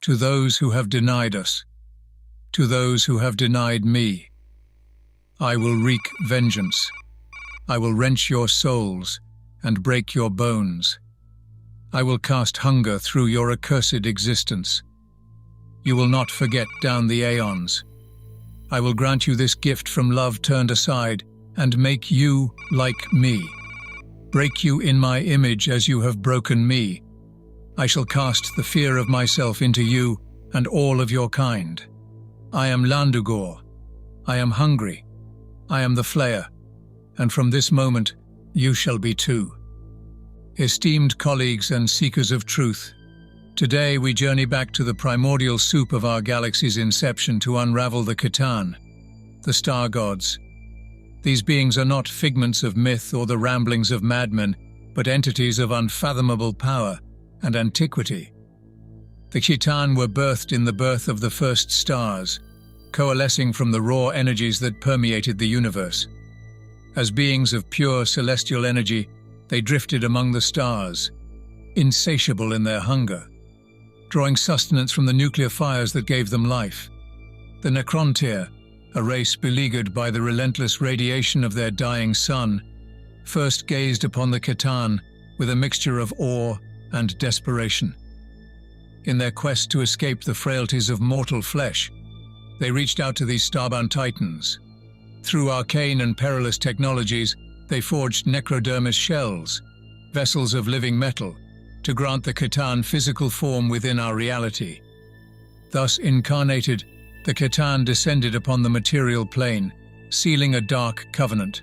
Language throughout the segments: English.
To those who have denied us, to those who have denied me, I will wreak vengeance. I will wrench your souls and break your bones. I will cast hunger through your accursed existence. You will not forget down the aeons. I will grant you this gift from love turned aside and make you like me. Break you in my image as you have broken me. I shall cast the fear of myself into you and all of your kind. I am Landugor. I am hungry. I am the Flayer. And from this moment, you shall be too. Esteemed colleagues and seekers of truth, today we journey back to the primordial soup of our galaxy's inception to unravel the Catan, the star gods. These beings are not figments of myth or the ramblings of madmen, but entities of unfathomable power and antiquity. The Catan were birthed in the birth of the first stars, coalescing from the raw energies that permeated the universe. As beings of pure celestial energy, they drifted among the stars, insatiable in their hunger, drawing sustenance from the nuclear fires that gave them life. The Necrontyr, a race beleaguered by the relentless radiation of their dying sun, first gazed upon the Catan with a mixture of awe and desperation. In their quest to escape the frailties of mortal flesh, they reached out to these starbound titans. Through arcane and perilous technologies, they forged necrodermis shells, vessels of living metal, to grant the Catan physical form within our reality. Thus incarnated, the Catan descended upon the material plane, sealing a dark covenant.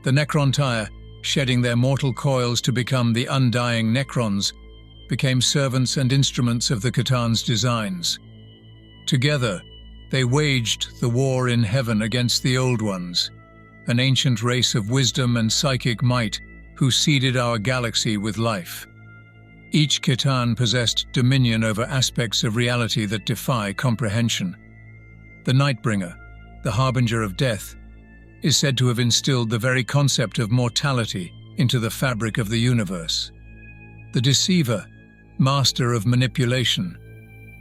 The Necrontyr, shedding their mortal coils to become the undying Necrons, became servants and instruments of the Catan's designs. Together, they waged the war in heaven against the Old Ones, an ancient race of wisdom and psychic might who seeded our galaxy with life. Each Catan possessed dominion over aspects of reality that defy comprehension. The Nightbringer, the harbinger of death, is said to have instilled the very concept of mortality into the fabric of the universe. The Deceiver, master of manipulation,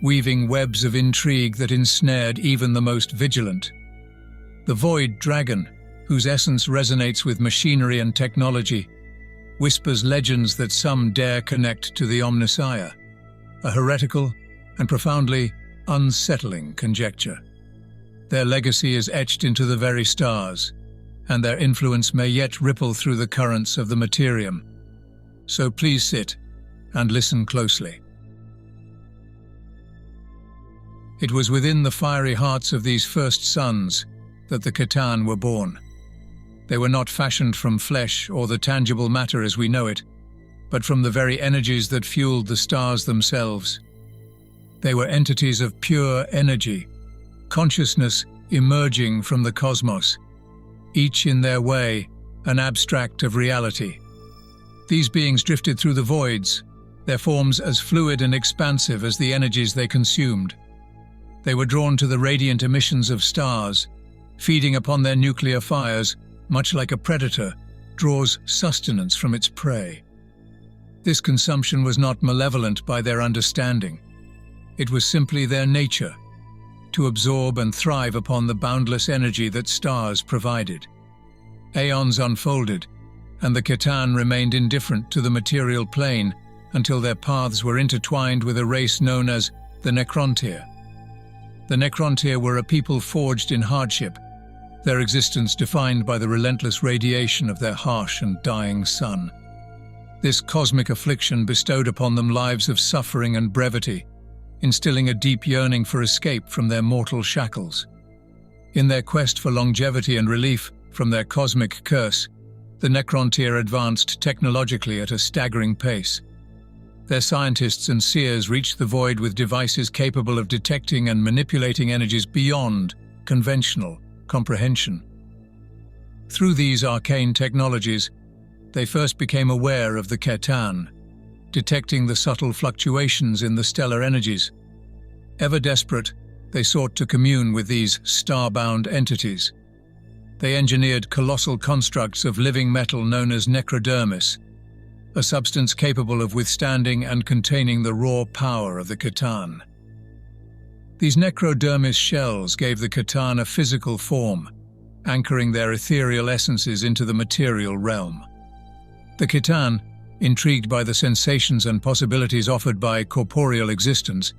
weaving webs of intrigue that ensnared even the most vigilant. The Void Dragon, whose essence resonates with machinery and technology, whispers legends that some dare connect to the Omnissiah, a heretical and profoundly unsettling conjecture. Their legacy is etched into the very stars, and their influence may yet ripple through the currents of the Materium. So please sit and listen closely. It was within the fiery hearts of these first suns that the Catan were born. They were not fashioned from flesh or the tangible matter as we know it, but from the very energies that fueled the stars themselves. They were entities of pure energy, consciousness emerging from the cosmos, each in their way an abstract of reality. These beings drifted through the voids, their forms as fluid and expansive as the energies they consumed. They were drawn to the radiant emissions of stars, feeding upon their nuclear fires, much like a predator draws sustenance from its prey. This consumption was not malevolent by their understanding. It was simply their nature, to absorb and thrive upon the boundless energy that stars provided. Aeons unfolded, and the Catan remained indifferent to the material plane until their paths were intertwined with a race known as the Necrontyr. The Necrontyr were a people forged in hardship, their existence defined by the relentless radiation of their harsh and dying sun. This cosmic affliction bestowed upon them lives of suffering and brevity, instilling a deep yearning for escape from their mortal shackles. In their quest for longevity and relief from their cosmic curse, the Necrontyr advanced technologically at a staggering pace. Their scientists and seers reached the void with devices capable of detecting and manipulating energies beyond conventional comprehension. Through these arcane technologies, they first became aware of the Catan, detecting the subtle fluctuations in the stellar energies. Ever desperate, they sought to commune with these star-bound entities. They engineered colossal constructs of living metal known as necrodermis, a substance capable of withstanding and containing the raw power of the Catan. These necrodermis shells gave the Catan a physical form, anchoring their ethereal essences into the material realm. The Catan, intrigued by the sensations and possibilities offered by corporeal existence,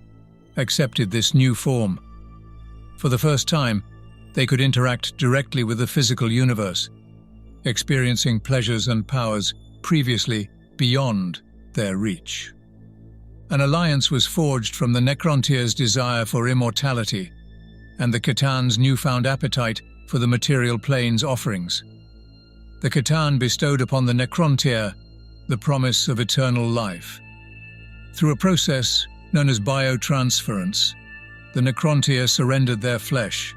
accepted this new form. For the first time, they could interact directly with the physical universe, experiencing pleasures and powers previously beyond their reach. An alliance was forged from the Necrontier's desire for immortality and the Catan's newfound appetite for the material plane's offerings. The Catan bestowed upon the Necrontier the promise of eternal life. Through a process known as Biotransference, the Necrontier surrendered their flesh,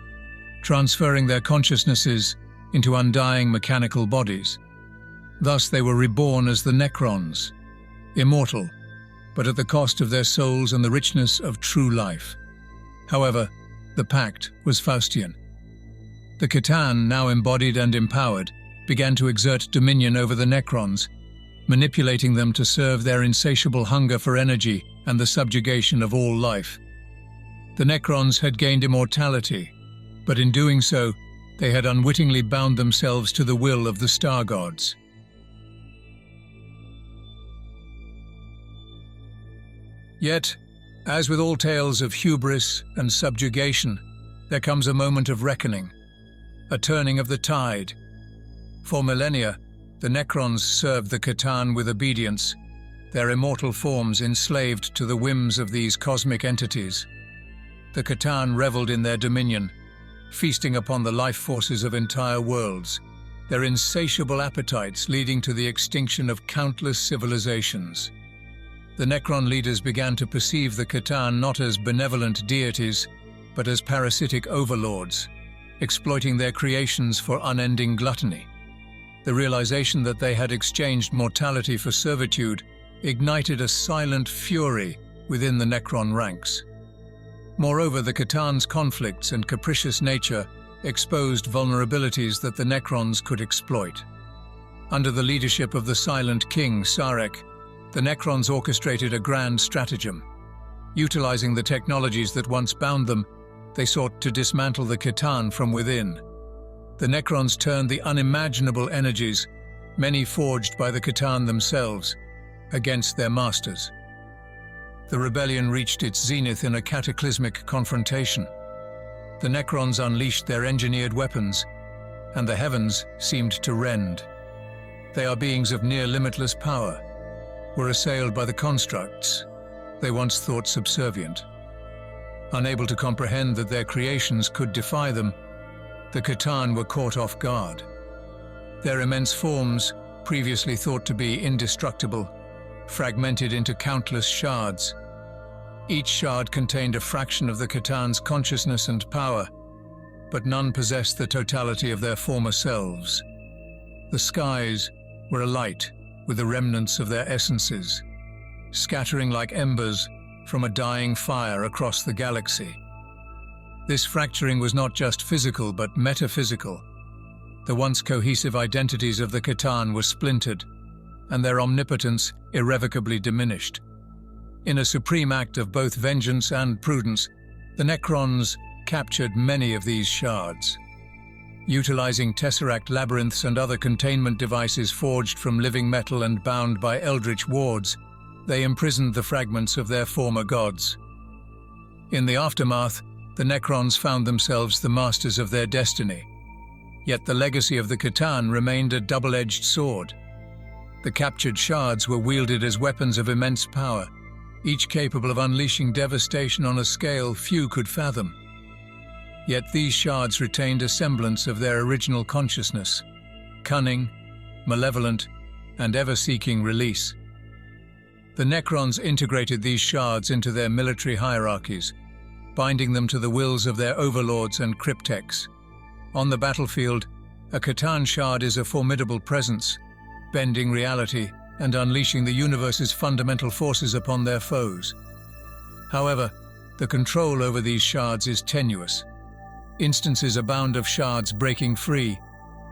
transferring their consciousnesses into undying mechanical bodies. Thus they were reborn as the Necrons, immortal, but at the cost of their souls and the richness of true life. However, the pact was Faustian. The Catan, now embodied and empowered, began to exert dominion over the Necrons, manipulating them to serve their insatiable hunger for energy and the subjugation of all life. The Necrons had gained immortality, but in doing so, they had unwittingly bound themselves to the will of the star gods. Yet, as with all tales of hubris and subjugation, there comes a moment of reckoning, a turning of the tide. For millennia, the Necrons served the Catan with obedience, their immortal forms enslaved to the whims of these cosmic entities. The Catan reveled in their dominion, feasting upon the life forces of entire worlds, their insatiable appetites leading to the extinction of countless civilizations. The Necron leaders began to perceive the Catan not as benevolent deities, but as parasitic overlords, exploiting their creations for unending gluttony. The realization that they had exchanged mortality for servitude ignited a silent fury within the Necron ranks. Moreover, the Catan's conflicts and capricious nature exposed vulnerabilities that the Necrons could exploit. Under the leadership of the Silent King, Sarek, the Necrons orchestrated a grand stratagem. Utilizing the technologies that once bound them, they sought to dismantle the Catan from within. The Necrons turned the unimaginable energies, many forged by the Catan themselves, against their masters. The rebellion reached its zenith in a cataclysmic confrontation. The Necrons unleashed their engineered weapons, and the heavens seemed to rend. They are beings of near limitless power, were assailed by the constructs they once thought subservient. Unable to comprehend that their creations could defy them, the Catan were caught off guard. Their immense forms, previously thought to be indestructible, fragmented into countless shards. Each shard contained a fraction of the Catan's consciousness and power, but none possessed the totality of their former selves. The skies were alight with the remnants of their essences, scattering like embers from a dying fire across the galaxy. This fracturing was not just physical but metaphysical. The once cohesive identities of the Catan were splintered, and their omnipotence irrevocably diminished. In a supreme act of both vengeance and prudence, the Necrons captured many of these shards. Utilizing tesseract labyrinths and other containment devices forged from living metal and bound by eldritch wards, they imprisoned the fragments of their former gods. In the aftermath, the Necrons found themselves the masters of their destiny. Yet the legacy of the Catan remained a double-edged sword. The captured shards were wielded as weapons of immense power, each capable of unleashing devastation on a scale few could fathom. Yet these shards retained a semblance of their original consciousness, cunning, malevolent, and ever-seeking release. The Necrons integrated these shards into their military hierarchies, binding them to the wills of their overlords and cryptechs. On the battlefield, a Catan shard is a formidable presence, bending reality and unleashing the universe's fundamental forces upon their foes. However, the control over these shards is tenuous. Instances abound of shards breaking free,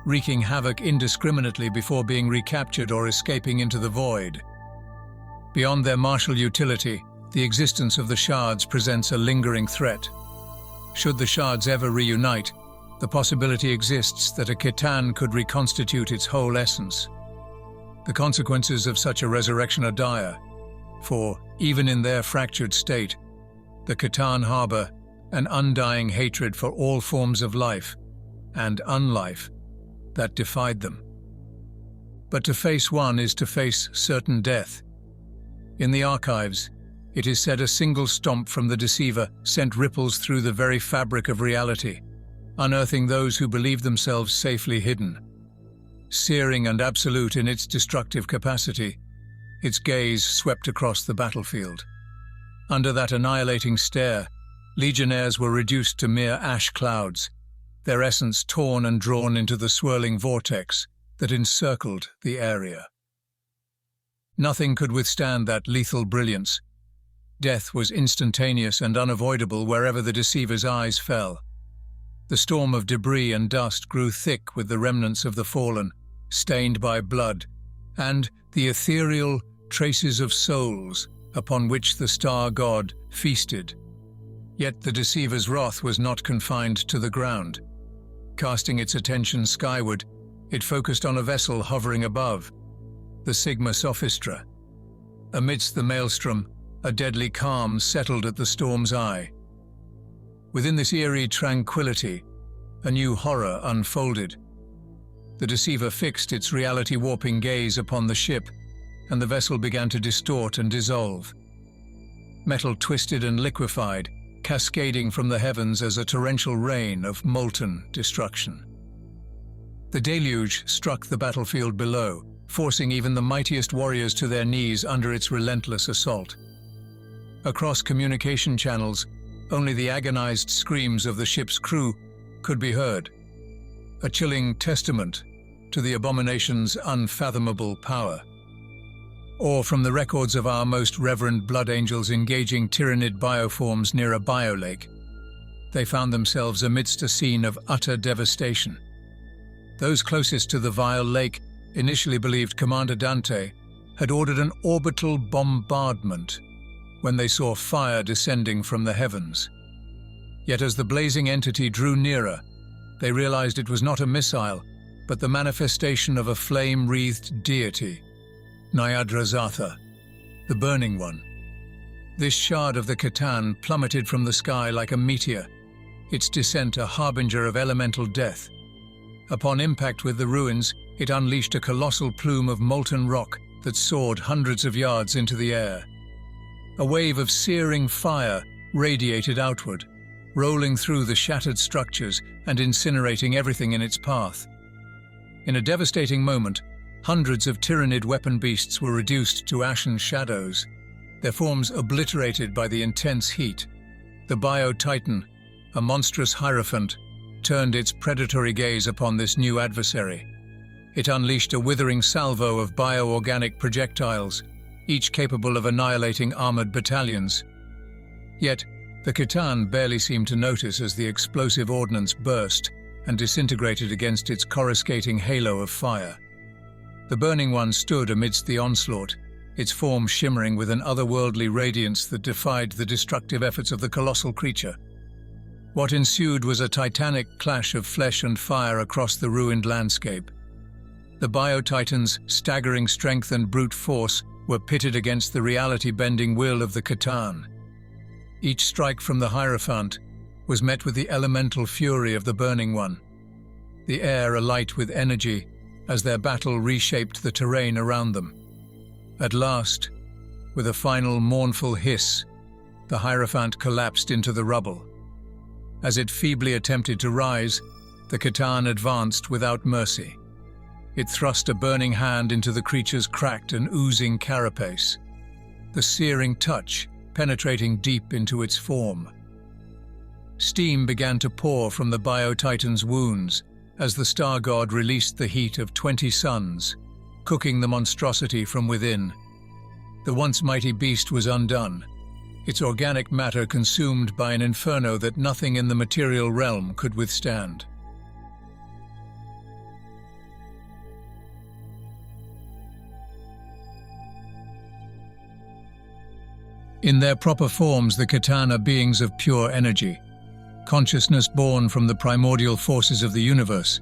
wreaking havoc indiscriminately before being recaptured or escaping into the void. Beyond their martial utility, the existence of the shards presents a lingering threat. Should the shards ever reunite, the possibility exists that a Khitan could reconstitute its whole essence. The consequences of such a resurrection are dire, for, even in their fractured state, the Khitan harbor an undying hatred for all forms of life and unlife that defied them. But to face one is to face certain death. In the archives, it is said a single stomp from the deceiver sent ripples through the very fabric of reality, unearthing those who believed themselves safely hidden. Searing and absolute in its destructive capacity, its gaze swept across the battlefield. Under that annihilating stare, legionnaires were reduced to mere ash clouds, their essence torn and drawn into the swirling vortex that encircled the area. Nothing could withstand that lethal brilliance. Death was instantaneous and unavoidable wherever the deceiver's eyes fell. The storm of debris and dust grew thick with the remnants of the fallen, stained by blood, and the ethereal traces of souls upon which the star god feasted. Yet the deceiver's wrath was not confined to the ground. Casting its attention skyward, it focused on a vessel hovering above, the Sigma Sophistra. Amidst the maelstrom, a deadly calm settled at the storm's eye. Within this eerie tranquility, a new horror unfolded. The deceiver fixed its reality-warping gaze upon the ship, and the vessel began to distort and dissolve. Metal twisted and liquefied, cascading from the heavens as a torrential rain of molten destruction. The deluge struck the battlefield below, forcing even the mightiest warriors to their knees under its relentless assault. Across communication channels, only the agonized screams of the ship's crew could be heard, a chilling testament to the abomination's unfathomable power. Or from the records of our most reverend blood angels engaging tyrannid bioforms near a biolake, they found themselves amidst a scene of utter devastation. Those closest to the vile lake initially believed Commander Dante had ordered an orbital bombardment when they saw fire descending from the heavens. Yet as the blazing entity drew nearer, they realized it was not a missile, but the manifestation of a flame-wreathed deity, Nyadrazatha, the Burning One. This shard of the Khitan plummeted from the sky like a meteor, its descent a harbinger of elemental death. Upon impact with the ruins, it unleashed a colossal plume of molten rock that soared hundreds of yards into the air. A wave of searing fire radiated outward, rolling through the shattered structures and incinerating everything in its path. In a devastating moment, hundreds of tyrannid weapon beasts were reduced to ashen shadows, their forms obliterated by the intense heat. The Bio-Titan, a monstrous hierophant, turned its predatory gaze upon this new adversary. It unleashed a withering salvo of bio-organic projectiles, each capable of annihilating armored battalions. Yet, the Khitan barely seemed to notice as the explosive ordnance burst and disintegrated against its coruscating halo of fire. The Burning One stood amidst the onslaught, its form shimmering with an otherworldly radiance that defied the destructive efforts of the colossal creature. What ensued was a titanic clash of flesh and fire across the ruined landscape. The Bio-Titan's staggering strength and brute force were pitted against the reality-bending will of the Khitan. Each strike from the Hierophant was met with the elemental fury of the Burning One, the air alight with energy as their battle reshaped the terrain around them. At last, with a final mournful hiss, the Hierophant collapsed into the rubble. As it feebly attempted to rise, the Khitan advanced without mercy. It thrust a burning hand into the creature's cracked and oozing carapace, the searing touch penetrating deep into its form. Steam began to pour from the Bio-Titan's wounds as the star god released the heat of 20 suns, cooking the monstrosity from within. The once mighty beast was undone, its organic matter consumed by an inferno that nothing in the material realm could withstand. In their proper forms, the Khitan are beings of pure energy, consciousness born from the primordial forces of the universe.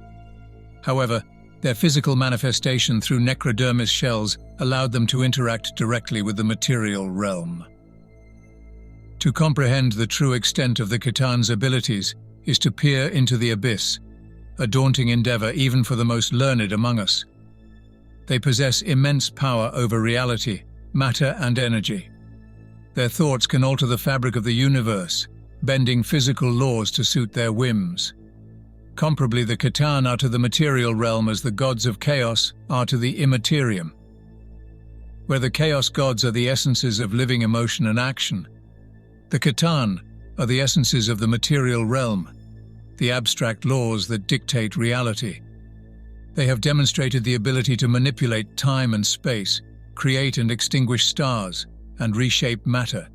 However, their physical manifestation through necrodermis shells allowed them to interact directly with the material realm. To comprehend the true extent of the C'tan's abilities is to peer into the abyss, a daunting endeavor even for the most learned among us. They possess immense power over reality, matter and energy. Their thoughts can alter the fabric of the universe, bending physical laws to suit their whims. Comparably, the C'tan are to the material realm as the gods of chaos are to the Materium. Where the chaos gods are the essences of living emotion and action, the C'tan are the essences of the material realm, the abstract laws that dictate reality. They have demonstrated the ability to manipulate time and space, create and extinguish stars, and reshape matter.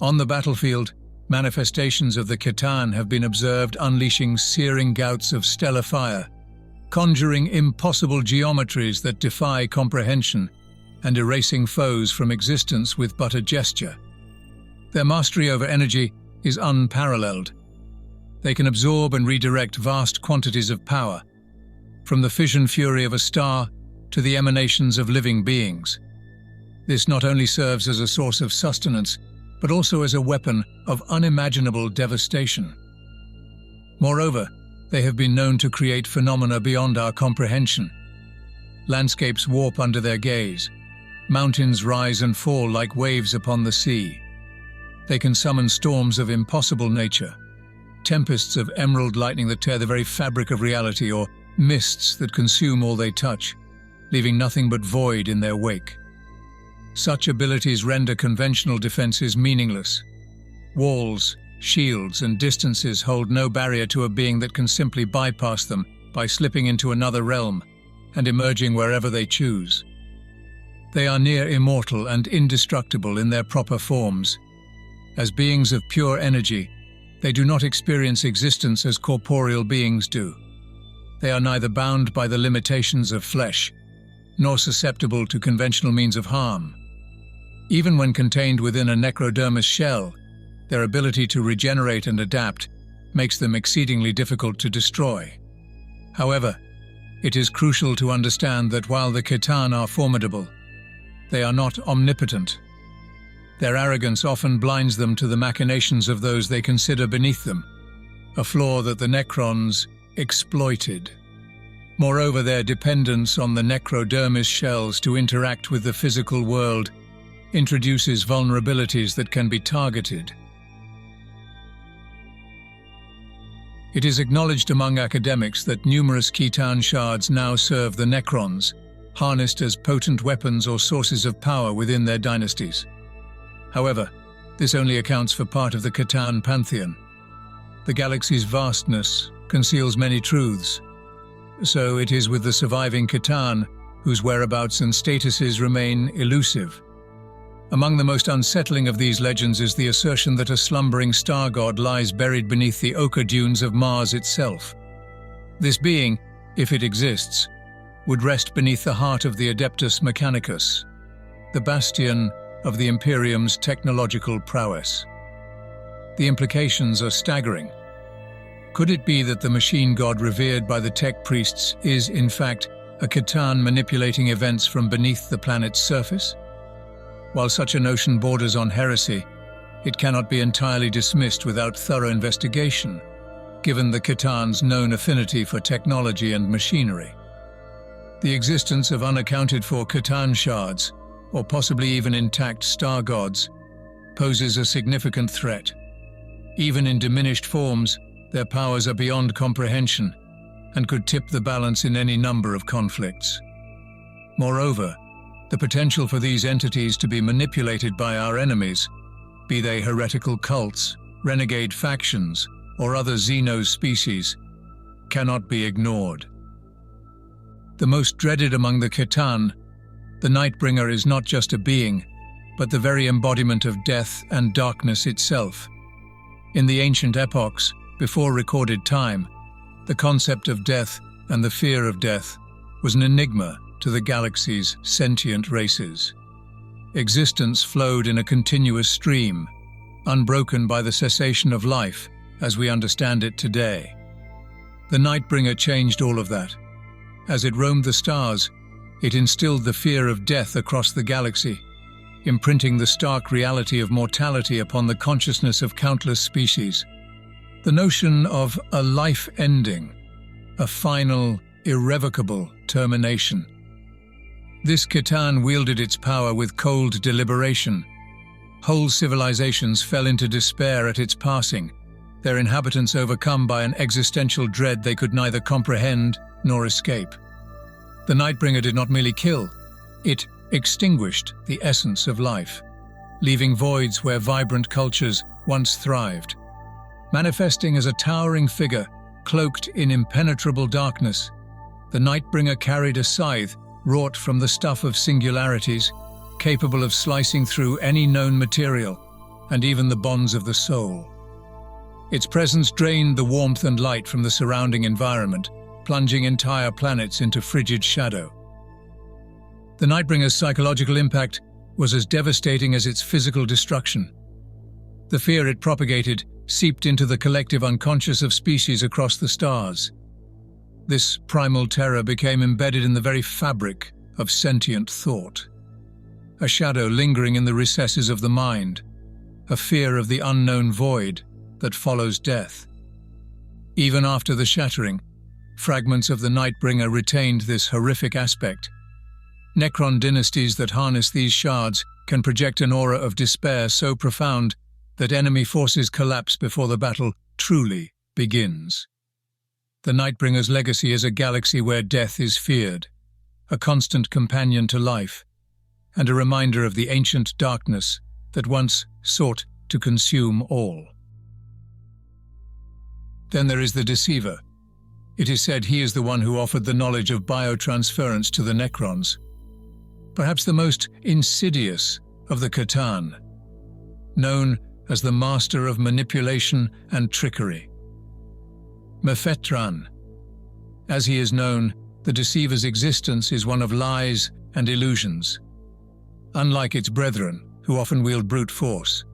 On the battlefield, manifestations of the C'tan have been observed unleashing searing gouts of stellar fire, conjuring impossible geometries that defy comprehension, and erasing foes from existence with but a gesture. Their mastery over energy is unparalleled. They can absorb and redirect vast quantities of power, from the fission fury of a star to the emanations of living beings. This not only serves as a source of sustenance, but also as a weapon of unimaginable devastation. Moreover, they have been known to create phenomena beyond our comprehension. Landscapes warp under their gaze. Mountains rise and fall like waves upon the sea. They can summon storms of impossible nature, tempests of emerald lightning that tear the very fabric of reality, or mists that consume all they touch, leaving nothing but void in their wake. Such abilities render conventional defenses meaningless. Walls, shields, and distances hold no barrier to a being that can simply bypass them by slipping into another realm and emerging wherever they choose. They are near immortal and indestructible in their proper forms. As beings of pure energy, they do not experience existence as corporeal beings do. They are neither bound by the limitations of flesh, nor susceptible to conventional means of harm. Even when contained within a necrodermis shell, their ability to regenerate and adapt makes them exceedingly difficult to destroy. However, it is crucial to understand that while the C'tan are formidable, they are not omnipotent. Their arrogance often blinds them to the machinations of those they consider beneath them, a flaw that the Necrons exploited. Moreover, their dependence on the necrodermis shells to interact with the physical world introduces vulnerabilities that can be targeted. It is acknowledged among academics that numerous C'tan shards now serve the Necrons, harnessed as potent weapons or sources of power within their dynasties. However, this only accounts for part of the C'tan pantheon. The galaxy's vastness conceals many truths, so it is with the surviving C'tan whose whereabouts and statuses remain elusive. Among the most unsettling of these legends is the assertion that a slumbering star god lies buried beneath the ochre dunes of Mars itself. This being, if it exists, would rest beneath the heart of the Adeptus Mechanicus, the bastion of the Imperium's technological prowess. The implications are staggering. Could it be that the machine god revered by the tech priests is, in fact, a C'tan manipulating events from beneath the planet's surface? While such a notion borders on heresy, it cannot be entirely dismissed without thorough investigation, given the C'tan's known affinity for technology and machinery. The existence of unaccounted-for C'tan shards, or possibly even intact star gods, poses a significant threat. Even in diminished forms, their powers are beyond comprehension and could tip the balance in any number of conflicts. Moreover, the potential for these entities to be manipulated by our enemies, be they heretical cults, renegade factions, or other Xenos species, cannot be ignored. The most dreaded among the C'tan, the Nightbringer is not just a being, but the very embodiment of death and darkness itself. In the ancient epochs, before recorded time, the concept of death and the fear of death was an enigma to the galaxy's sentient races. Existence flowed in a continuous stream, unbroken by the cessation of life, as we understand it today. The Nightbringer changed all of that. As it roamed the stars, it instilled the fear of death across the galaxy, imprinting the stark reality of mortality upon the consciousness of countless species. The notion of a life ending, a final, irrevocable termination. This Khitan wielded its power with cold deliberation. Whole civilizations fell into despair at its passing, their inhabitants overcome by an existential dread they could neither comprehend nor escape. The Nightbringer did not merely kill, it extinguished the essence of life, leaving voids where vibrant cultures once thrived. Manifesting as a towering figure, cloaked in impenetrable darkness, the Nightbringer carried a scythe wrought from the stuff of singularities, capable of slicing through any known material, and even the bonds of the soul. Its presence drained the warmth and light from the surrounding environment, plunging entire planets into frigid shadow. The Nightbringer's psychological impact was as devastating as its physical destruction. The fear it propagated seeped into the collective unconscious of species across the stars. This primal terror became embedded in the very fabric of sentient thought. A shadow lingering in the recesses of the mind, a fear of the unknown void that follows death. Even after the shattering, fragments of the Nightbringer retained this horrific aspect. Necron dynasties that harness these shards can project an aura of despair so profound that enemy forces collapse before the battle truly begins. The Nightbringer's legacy is a galaxy where death is feared, a constant companion to life, and a reminder of the ancient darkness that once sought to consume all. Then there is the deceiver. It is said he is the one who offered the knowledge of biotransference to the Necrons. Perhaps the most insidious of the Khitan, known as the master of manipulation and trickery. Mephetran. As he is known, the deceiver's existence is one of lies and illusions. Unlike its brethren, who often wield brute force,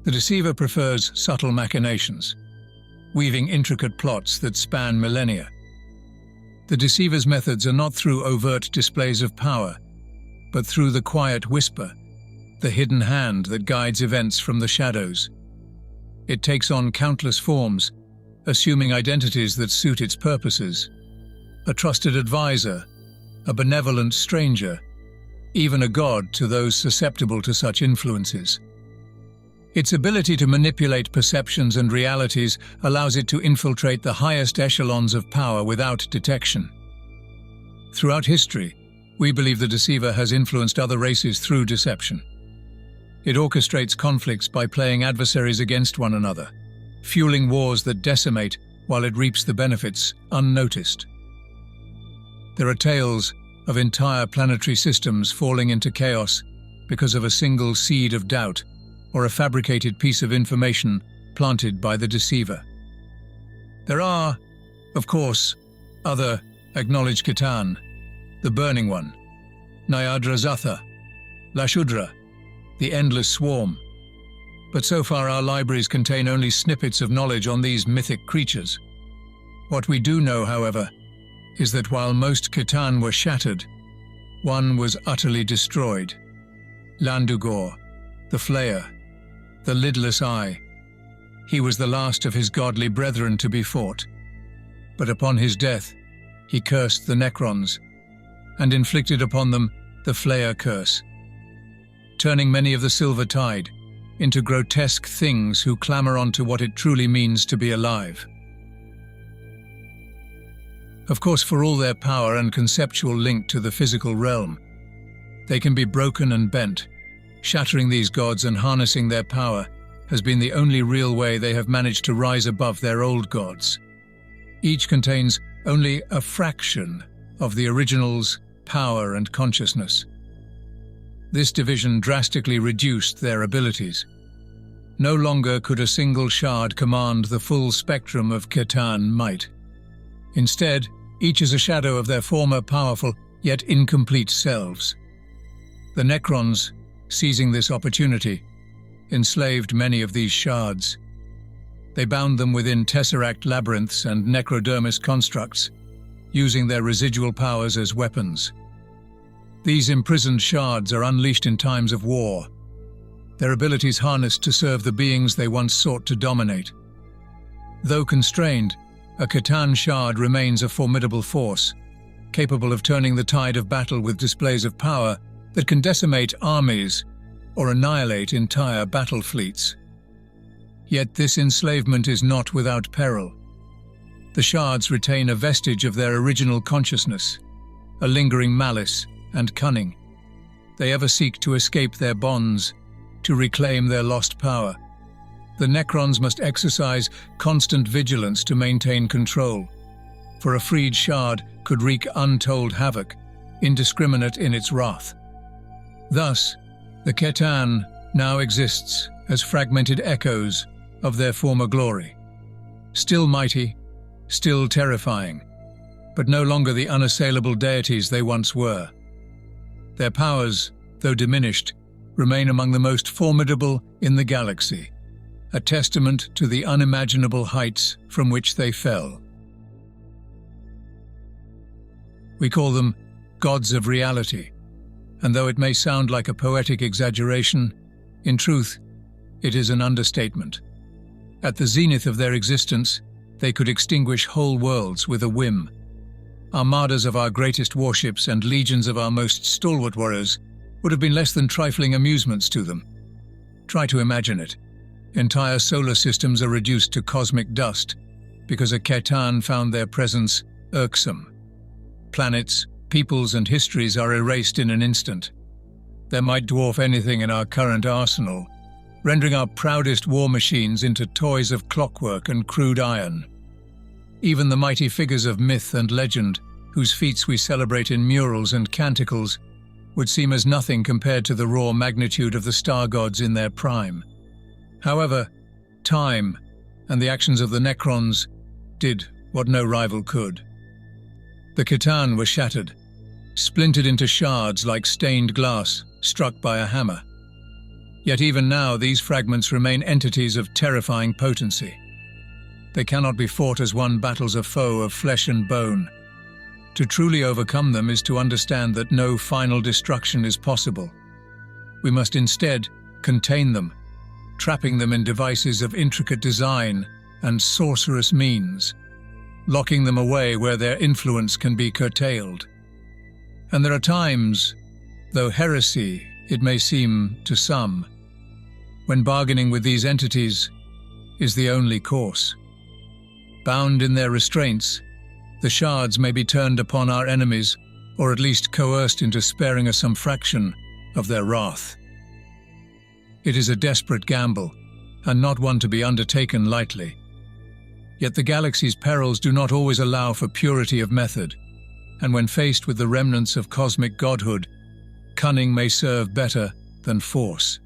the deceiver prefers subtle machinations, weaving intricate plots that span millennia. The deceiver's methods are not through overt displays of power, but through the quiet whisper, the hidden hand that guides events from the shadows. It takes on countless forms, assuming identities that suit its purposes. A trusted advisor, a benevolent stranger, even a god to those susceptible to such influences. Its ability to manipulate perceptions and realities allows it to infiltrate the highest echelons of power without detection. Throughout history, we believe the deceiver has influenced other races through deception. It orchestrates conflicts by playing adversaries against one another, fueling wars that decimate while it reaps the benefits unnoticed. There are tales of entire planetary systems falling into chaos because of a single seed of doubt or a fabricated piece of information planted by the deceiver. There are, of course, other acknowledged Khitan, the Burning One, Nyadrazatha, Lashudra, the Endless Swarm. But so far our libraries contain only snippets of knowledge on these mythic creatures. What we do know, however, is that while most Khitan were shattered, one was utterly destroyed. Landugor, the Flayer, the lidless eye. He was the last of his godly brethren to be fought. But upon his death, he cursed the Necrons, and inflicted upon them the Flayer curse, turning many of the Silver Tide into grotesque things who clamor onto what it truly means to be alive. Of course, for all their power and conceptual link to the physical realm, they can be broken and bent. Shattering these gods and harnessing their power has been the only real way they have managed to rise above their old gods. Each contains only a fraction of the original's power and consciousness. This division drastically reduced their abilities. No longer could a single shard command the full spectrum of Khitan might. Instead, each is a shadow of their former powerful yet incomplete selves. The Necrons, seizing this opportunity, enslaved many of these shards. They bound them within tesseract labyrinths and necrodermis constructs, using their residual powers as weapons. These imprisoned shards are unleashed in times of war, their abilities harnessed to serve the beings they once sought to dominate. Though constrained, a Catan shard remains a formidable force, capable of turning the tide of battle with displays of power that can decimate armies or annihilate entire battle fleets. Yet this enslavement is not without peril. The shards retain a vestige of their original consciousness, a lingering malice and cunning. They ever seek to escape their bonds, to reclaim their lost power. The Necrons must exercise constant vigilance to maintain control, for a freed shard could wreak untold havoc, indiscriminate in its wrath. Thus, the Catan now exists as fragmented echoes of their former glory. Still mighty, still terrifying, but no longer the unassailable deities they once were. Their powers, though diminished, remain among the most formidable in the galaxy, a testament to the unimaginable heights from which they fell. We call them gods of reality, and though it may sound like a poetic exaggeration, in truth, it is an understatement. At the zenith of their existence, they could extinguish whole worlds with a whim. Armadas of our greatest warships and legions of our most stalwart warriors would have been less than trifling amusements to them. Try to imagine it. Entire solar systems are reduced to cosmic dust because a Catan found their presence irksome. Planets, peoples, and histories are erased in an instant. They might dwarf anything in our current arsenal, rendering our proudest war machines into toys of clockwork and crude iron. Even the mighty figures of myth and legend, whose feats we celebrate in murals and canticles, would seem as nothing compared to the raw magnitude of the star gods in their prime. However, time and the actions of the Necrons did what no rival could. The Catan were shattered, splintered into shards like stained glass struck by a hammer. Yet even now these fragments remain entities of terrifying potency. They cannot be fought as one battles a foe of flesh and bone. To truly overcome them is to understand that no final destruction is possible. We must instead contain them, trapping them in devices of intricate design and sorcerous means, locking them away where their influence can be curtailed. And there are times, though heresy it may seem to some, when bargaining with these entities is the only course. Bound in their restraints, the shards may be turned upon our enemies, or at least coerced into sparing us some fraction of their wrath. It is a desperate gamble, and not one to be undertaken lightly. Yet the galaxy's perils do not always allow for purity of method, and when faced with the remnants of cosmic godhood, cunning may serve better than force.